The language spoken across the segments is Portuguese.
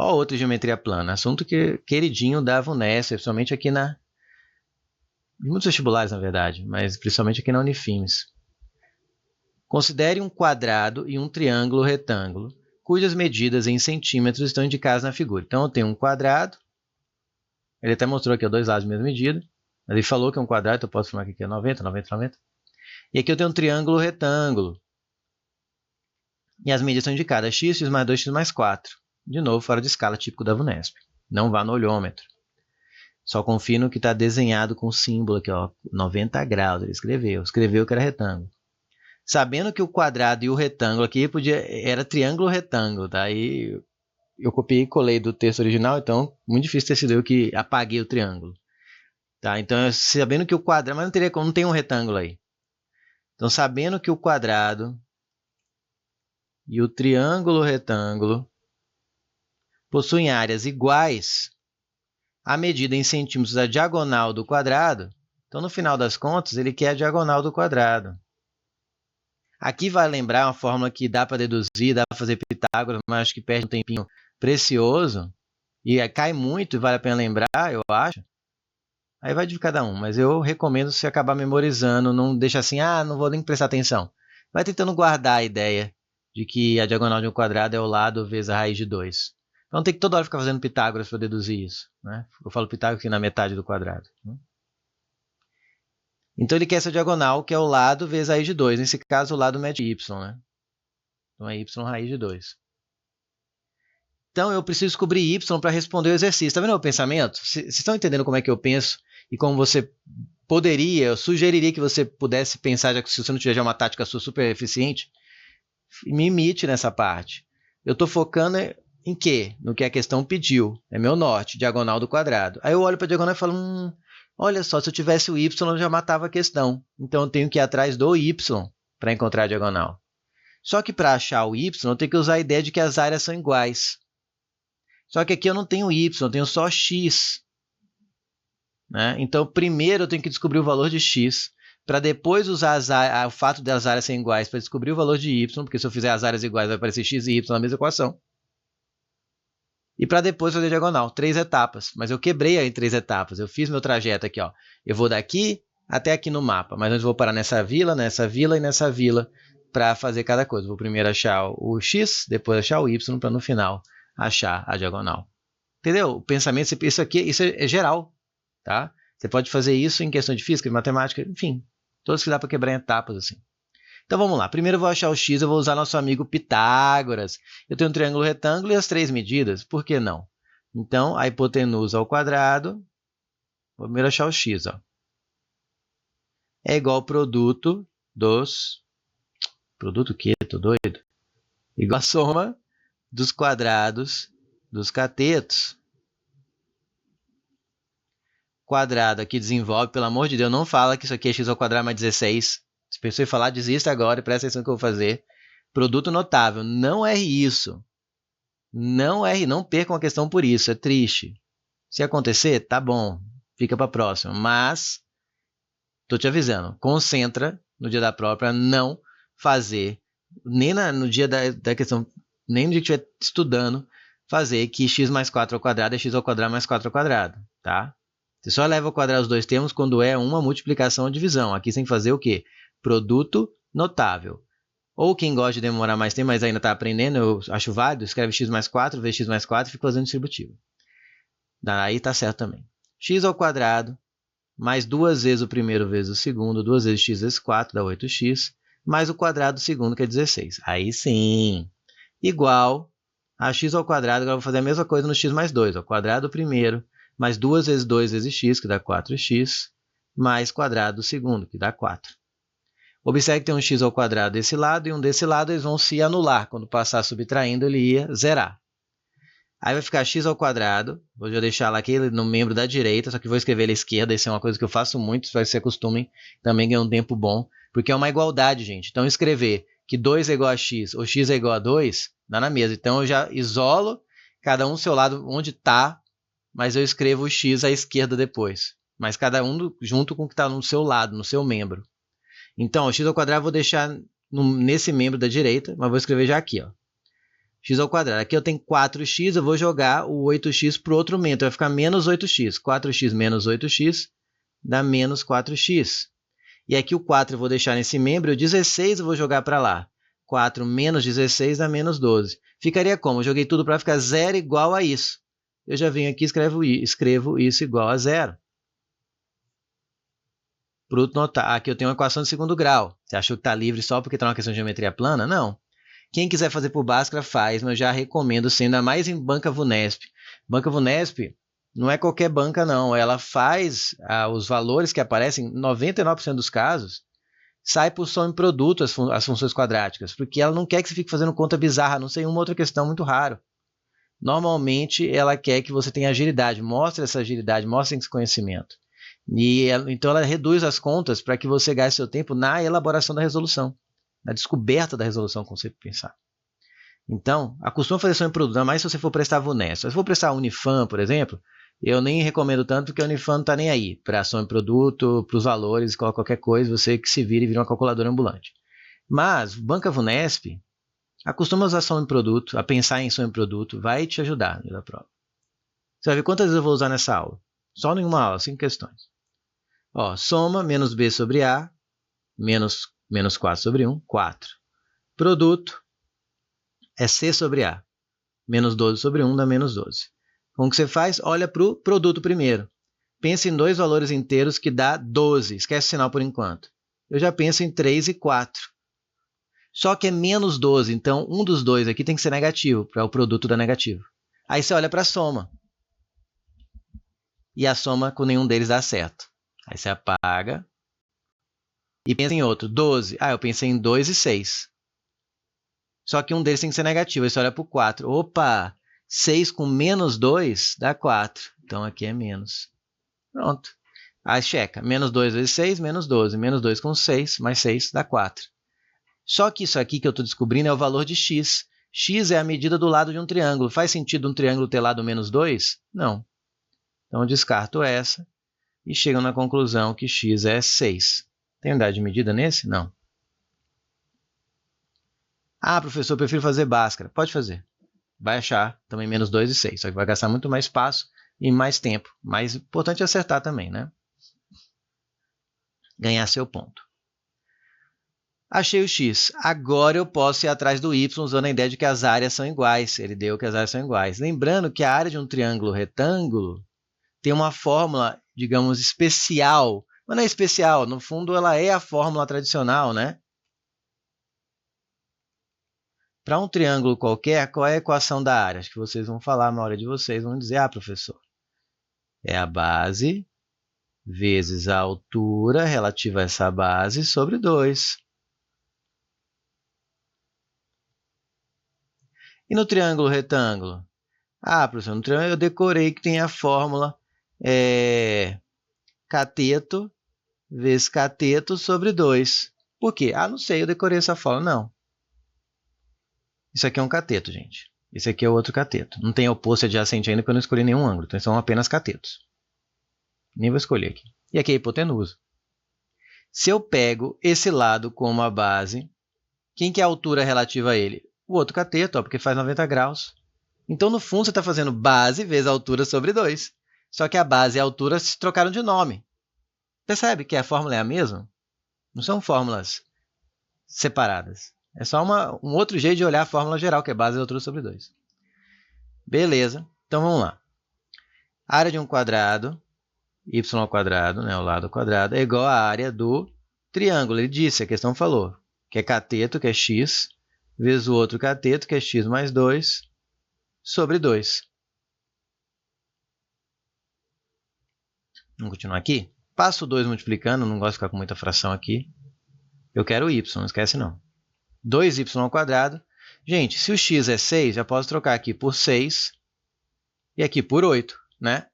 Ó, outra geometria plana, assunto que queridinho da Vunesp, principalmente aqui na... de muitos vestibulares, na verdade, mas principalmente aqui na Unifins. Considere um quadrado e um triângulo retângulo, cujas medidas em centímetros estão indicadas na figura. Então, eu tenho um quadrado, ele até mostrou aqui, dois lados de mesma medida, mas ele falou que é um quadrado, então eu posso formar aqui que é 90, 90, 90. E aqui eu tenho um triângulo retângulo. E as medidas são indicadas x, x mais 2, x mais 4. De novo, fora de escala, típico da Vunesp. Não vá no olhômetro. Só confie no que está desenhado com o símbolo aqui, ó, 90 graus. Ele escreveu que era retângulo. Sabendo que o quadrado e o retângulo aqui era triângulo retângulo, tá? Aí eu copiei e colei do texto original, então muito difícil ter sido eu que apaguei o triângulo. Tá? Então, sabendo que o quadrado, mas não tem um retângulo aí. Então, sabendo que o quadrado e o triângulo retângulo possuem áreas iguais, a medida em centímetros da diagonal do quadrado, então, no final das contas, ele quer a diagonal do quadrado. Aqui vai lembrar uma fórmula que dá para deduzir, dá para fazer Pitágoras, mas acho que perde um tempinho precioso, e cai muito e vale a pena lembrar, eu acho. Aí vai de cada um, mas eu recomendo você acabar memorizando, não deixa assim, não vou nem prestar atenção. Vai tentando guardar a ideia de que a diagonal de um quadrado é o lado vezes a raiz de 2. Então tem que toda hora ficar fazendo Pitágoras para deduzir isso, né? Eu falo Pitágoras aqui na metade do quadrado. Então ele quer essa diagonal, que é o lado vezes a raiz de 2. Nesse caso, o lado mede y, né? Então é y raiz de 2. Então eu preciso descobrir y para responder o exercício. Está vendo o pensamento? Vocês estão entendendo como é que eu penso e como você poderia, eu sugeriria que você pudesse pensar, já que se você não tiver já uma tática sua super eficiente, me imite nessa parte. Eu estou focando em quê? No que a questão pediu. É meu norte, diagonal do quadrado. Aí eu olho para a diagonal e falo, olha só, se eu tivesse o y, eu já matava a questão. Então eu tenho que ir atrás do y para encontrar a diagonal. Só que para achar o y, eu tenho que usar a ideia de que as áreas são iguais. Só que aqui eu não tenho y, eu tenho só x. Né? Então, primeiro eu tenho que descobrir o valor de x, para depois usar o fato das áreas serem iguais para descobrir o valor de y, porque se eu fizer as áreas iguais vai aparecer x e y na mesma equação. E para depois fazer a diagonal, 3 etapas. Mas eu quebrei aí em 3 etapas. Eu fiz meu trajeto aqui. Ó. Eu vou daqui até aqui no mapa, mas eu vou parar nessa vila e nessa vila para fazer cada coisa. Vou primeiro achar o x, depois achar o y, para no final achar a diagonal. Entendeu? O pensamento, isso é geral. Tá? Você pode fazer isso em questão de física, de matemática, enfim. Todos que dá para quebrar em etapas assim. Então vamos lá. Primeiro eu vou achar o x, eu vou usar nosso amigo Pitágoras. Eu tenho um triângulo retângulo e as 3 medidas, por que não? Então, a hipotenusa ao quadrado, vou primeiro achar o x, ó, é igual ao produto dos... Produto o quê? Tô doido? Igual a soma dos quadrados dos catetos. Quadrado aqui desenvolve, pelo amor de Deus, não fala que isso aqui é x ao quadrado mais 16. Se a pessoa falar, desista agora e presta atenção no que eu vou fazer. Produto notável, não erre isso. Não erre, não percam a questão por isso, é triste. Se acontecer, tá bom, fica para a próxima. Mas, estou te avisando, concentra no dia da prova para não fazer, nem no dia da questão, nem no dia que estiver estudando, fazer que x mais 4 ao quadrado é x ao quadrado mais 4 ao quadrado, tá? Você só leva ao quadrado os dois termos quando é uma multiplicação ou divisão. Aqui você tem que fazer o quê? Produto notável. Ou quem gosta de demorar mais tempo, mas ainda está aprendendo, eu acho válido, escreve x mais 4 vezes x mais 4 e fica fazendo distributivo. Daí está certo também. X ao quadrado, mais 2 vezes o primeiro vezes o segundo, 2 vezes x vezes 4 dá 8x, mais o quadrado do segundo, que é 16. Aí sim, igual a x ao quadrado, agora eu vou fazer a mesma coisa no x mais 2, ao quadrado do primeiro, mais 2 vezes 2 vezes x, que dá 4x, mais quadrado do segundo, que dá 4. Observe que tem um x ao quadrado desse lado e um desse lado, eles vão se anular. Quando passar subtraindo, ele ia zerar. Aí vai ficar x ao quadrado, vou já deixar lá aqui no membro da direita, só que vou escrever ele à esquerda, isso é uma coisa que eu faço muito, vai se acostumem, também ganha um tempo bom, porque é uma igualdade, gente. Então, escrever que 2 é igual a x ou x é igual a 2, dá na mesma. Então, eu já isolo cada um do seu lado onde está, mas eu escrevo o x à esquerda depois. Mas cada um junto com o que está no seu lado, no seu membro. Então, o x ao quadrado eu vou deixar nesse membro da direita, mas vou escrever já aqui. Ó. x ao quadrado. Aqui eu tenho 4x, eu vou jogar o 8x para o outro meio, então vai ficar menos 8x. 4x menos 8x dá menos 4x. E aqui o 4 eu vou deixar nesse membro, e o 16 eu vou jogar para lá. 4 menos 16 dá menos 12. Ficaria como? Eu joguei tudo para ficar zero igual a isso. Eu já venho aqui e escrevo isso igual a zero. Produto notável. Aqui eu tenho uma equação de segundo grau. Você achou que está livre só porque está uma questão de geometria plana? Não. Quem quiser fazer por Bhaskara faz, mas eu já recomendo, ainda mais em banca VUNESP. Banca VUNESP não é qualquer banca, não. Ela faz os valores que aparecem, em 99% dos casos, sai por soma em produto as funções quadráticas, porque ela não quer que você fique fazendo conta bizarra, não sei, uma outra questão, muito raro. Normalmente, ela quer que você tenha agilidade, mostre essa agilidade, mostre esse conhecimento. Então, ela reduz as contas para que você gaste seu tempo na elaboração da resolução, na descoberta da resolução, como você pensar. Então, acostuma a fazer soma em produto, ainda mais se você for prestar VUNESP. Se você for prestar Unifam, por exemplo, eu nem recomendo tanto, porque a Unifam não está nem aí para soma em produto, para os valores, qualquer coisa, você que se vira e vira uma calculadora ambulante. Mas, banca VUNESP, acostuma a usar soma em produto, a pensar em soma em produto, vai te ajudar na prova. Você vai ver quantas vezes eu vou usar nessa aula. Só em uma aula, 5 questões. Ó, soma menos b sobre a, menos 4 sobre 1, 4. Produto é c sobre a. Menos 12 sobre 1 dá menos 12. Como que você faz? Olha para o produto primeiro. Pensa em dois valores inteiros que dá 12. Esquece o sinal por enquanto. Eu já penso em 3 e 4. Só que é menos 12, então um dos dois aqui tem que ser negativo, para o produto dar negativo. Aí você olha para a soma. E a soma com nenhum deles dá certo. Aí você apaga. E pensa em outro. 12. Eu pensei em 2 e 6. Só que um deles tem que ser negativo. Aí você olha para o 4. Opa! 6 com menos 2 dá 4. Então aqui é menos. Pronto. Aí checa. Menos 2 vezes 6, menos 12. Menos 2 com 6, mais 6 dá 4. Só que isso aqui que eu estou descobrindo é o valor de x. X é a medida do lado de um triângulo. Faz sentido um triângulo ter lado menos 2? Não. Então eu descarto essa e chego na conclusão que x é 6. Tem unidade de medida nesse? Não. Professor, eu prefiro fazer Bhaskara. Pode fazer. Vai achar também menos 2 e 6. Só que vai gastar muito mais espaço e mais tempo. Mas importante é acertar também, né? Ganhar seu ponto. Achei o x. Agora eu posso ir atrás do y usando a ideia de que as áreas são iguais. Ele deu que as áreas são iguais. Lembrando que a área de um triângulo retângulo tem uma fórmula, digamos, especial. Mas não é especial. No fundo, ela é a fórmula tradicional, né? Para um triângulo qualquer, qual é a equação da área? Acho que vocês vão falar na hora de vocês, vão dizer, professor, é a base vezes a altura relativa a essa base sobre 2. E no triângulo retângulo? Professor, no triângulo eu decorei que tem a fórmula cateto vezes cateto sobre 2. Por quê? Não sei, eu decorei essa fórmula. Não. Isso aqui é um cateto, gente. Esse aqui é o outro cateto. Não tem oposto e adjacente ainda, porque eu não escolhi nenhum ângulo. Então, são apenas catetos. Nem vou escolher aqui. E aqui é a hipotenusa. Se eu pego esse lado como a base, quem que é a altura relativa a ele? O outro cateto, porque faz 90 graus. Então, no fundo, você está fazendo base vezes a altura sobre 2. Só que a base e a altura se trocaram de nome. Percebe que a fórmula é a mesma? Não são fórmulas separadas. É só um outro jeito de olhar a fórmula geral, que é base e altura sobre 2. Beleza. Então, vamos lá. A área de um quadrado, y ao quadrado, né, o lado ao quadrado, é igual à área do triângulo. Ele disse, a questão falou, que é cateto, que é x, vezes o outro cateto, que é x mais 2, sobre 2. Vamos continuar aqui? Passo 2 multiplicando, não gosto de ficar com muita fração aqui. Eu quero y, não esquece não. 2y ao quadrado. Gente, se o x é 6, já posso trocar aqui por 6 e aqui por 8, né?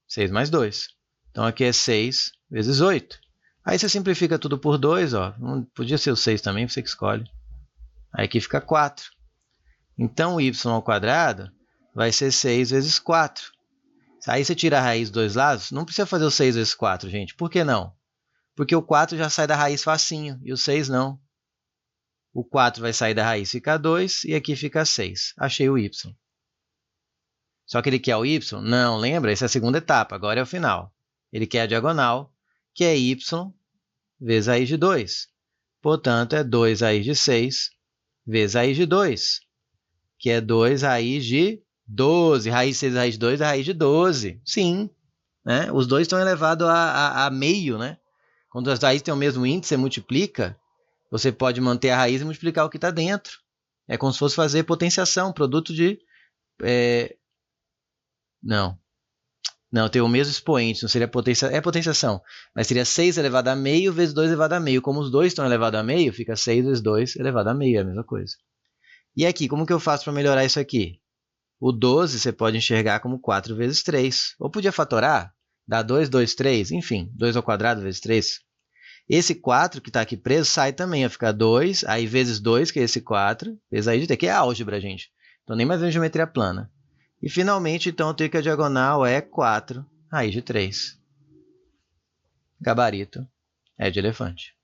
6 mais 2. Então, aqui é 6 vezes 8. Aí você simplifica tudo por 2, ó. Podia ser o 6 também, você que escolhe. Aí aqui fica 4. Então, y ao quadrado vai ser 6 vezes 4. Aí você tira a raiz dos dois lados, não precisa fazer o 6 vezes 4, gente. Por que não? Porque o 4 já sai da raiz facinho e o 6 não. O 4 vai sair da raiz, fica 2, e aqui fica 6. Achei o y. Só que ele quer o y? Não, lembra? Essa é a segunda etapa, agora é o final. Ele quer a diagonal, que é y vezes a raiz de 2. Portanto, é 2 raiz de 6 vezes a raiz de 2, que é 2 raiz de 12. Raiz de 6 raiz de 2 é raiz de 12. Sim, né? Os dois estão elevados a meio, né? Quando as raízes têm o mesmo índice, você multiplica, você pode manter a raiz e multiplicar o que está dentro. É como se fosse fazer potenciação, produto de... Não, tem o mesmo expoente, não seria potenciação, mas seria 6 elevado a meio vezes 2 elevado a meio. Como os dois estão elevados a meio, fica 6 vezes 2 elevado a meio, é a mesma coisa. E aqui, como que eu faço para melhorar isso aqui? O 12 você pode enxergar como 4 vezes 3. Ou podia fatorar, dá 2, 2, 3, enfim, 2 ao quadrado vezes 3. Esse 4 que está aqui preso sai também, vai ficar 2, aí vezes 2, que é esse 4, vezes a raiz de 3, que é álgebra, gente. Então nem mais vem geometria plana. E finalmente, então, eu tenho que a diagonal é 4 raiz de 3. Gabarito é de elefante.